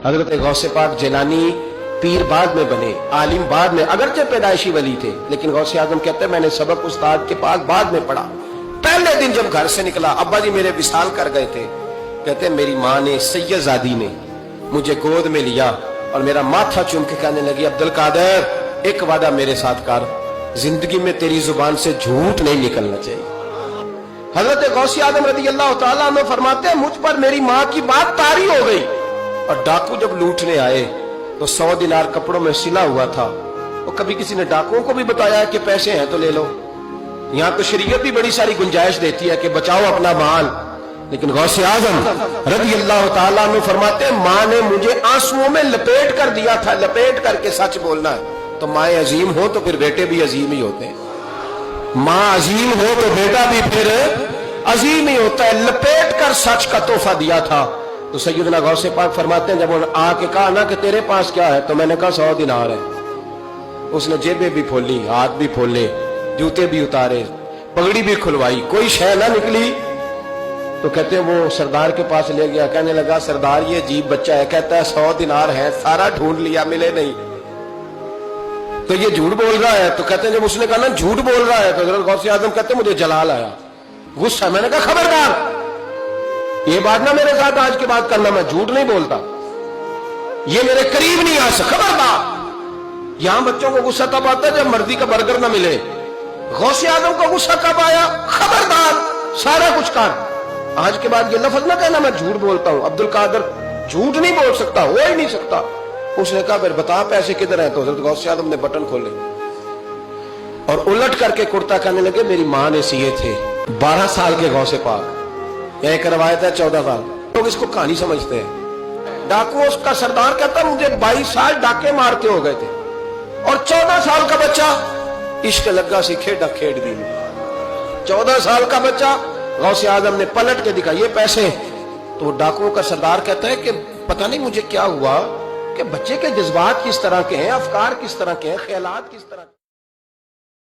حضرت غوث پاک جیلانی پیر بعد میں بنے، عالم بعد میں، اگرچہ پیدائشی ولی تھے، لیکن غوث اعظم کہتے ہیں میں نے سبق استاد کے پاس بعد میں پڑھا۔ پہلے دن جب گھر سے نکلا، ابا جی میرے وصال کر گئے تھے، کہتے ہیں میری ماں نے سید زادی نے مجھے گود میں لیا اور میرا ماتھا چوم کے کہنے لگی عبدالقادر ایک وعدہ میرے ساتھ کر، زندگی میں تیری زبان سے جھوٹ نہیں نکلنا چاہیے۔ حضرت غوث اعظم رضی اللہ تعالیٰ عنہ فرماتے ہیں مجھ پر میری ماں کی بات طاری ہو گئی، اور ڈاکو جب لوٹنے آئے تو 100 دینار کپڑوں میں سلا ہوا تھا۔ وہ کبھی کسی نے ڈاکوؤں کو بھی بتایا کہ پیسے ہیں تو لے لو، یہاں تو شریعت بھی بڑی ساری گنجائش دیتی ہے کہ بچاؤ اپنا مال، لیکن غوث اعظم رضی اللہ تعالیٰ عنہ فرماتے ہیں ماں نے مجھے آنسوؤں میں لپیٹ کر دیا تھا، لپیٹ کر کے سچ بولنا ہے۔ تو مائیں عظیم ہو تو پھر بیٹے بھی عظیم ہی ہوتے ہیں، ماں عظیم ہو تو بیٹا بھی پھر عظیم ہی ہوتا ہے۔ لپیٹ کر سچ کا تحفہ دیا تھا۔ تو سیدنا غوث پاک فرماتے ہیں جب انہوں نے آ کے کہا نا کہ تیرے پاس کیا ہے، تو میں نے کہا 100 دینار ہے۔ اس نے جیبیں بھی کھولی، ہاتھ بھی کھولے، جوتے بھی اتارے، پگڑی بھی کھلوائی، کوئی شے نہ نکلی۔ تو کہتے ہیں وہ سردار کے پاس لے گیا، کہنے لگا سردار یہ عجیب بچہ ہے، کہتا ہے 100 دینار ہے، سارا ڈھونڈ لیا ملے نہیں، تو یہ جھوٹ بول رہا ہے۔ تو کہتے ہیں جب اس نے کہا نا جھوٹ بول رہا ہے، تو حضرت غوث اعظم کہتے ہیں مجھے جلال آیا، غصہ، میں نے کہا خبردار یہ بات نہ میرے ساتھ آج کے بعد کرنا، میں جھوٹ نہیں بولتا، یہ میرے قریب نہیں آ سکتا، خبردار۔ یہاں بچوں کو غصہ تب آتا ہے جب مرضی کا برگر نہ ملے، غوث اعظم کو غصہ کب آیا؟ خبردار سارا کچھ کر، آج کے بعد یہ لفظ نہ کہنا میں جھوٹ بولتا ہوں، عبدالقادر جھوٹ نہیں بول سکتا، ہو ہی نہیں سکتا۔ اس نے کہا پھر بتا پیسے کدھر ہیں؟ تو حضرت غوث اعظم نے بٹن کھولے اور الٹ کر کے کرتا کہنے لگے میری ماں نے سیے تھے۔ 12 سال کے غوث پاک، ایک روایت ہے 14 سال، لوگ اس کو کہانی سمجھتے ہیں۔ ڈاکو اس کا سردار کہتا ہے مجھے 22 سال ڈاکے مارتے ہو گئے تھے، اور 14 سال کا بچہ عشق لگا سی کھیڈا کھیڑ دی، 14 سال کا بچہ۔ غوث اعظم نے پلٹ کے دکھا یہ پیسے، تو ڈاکو کا سردار کہتا ہے کہ پتہ نہیں مجھے کیا ہوا کہ بچے کے جذبات کس طرح کے ہیں، افکار کس طرح کے ہیں، خیالات کس طرح کے ہیں۔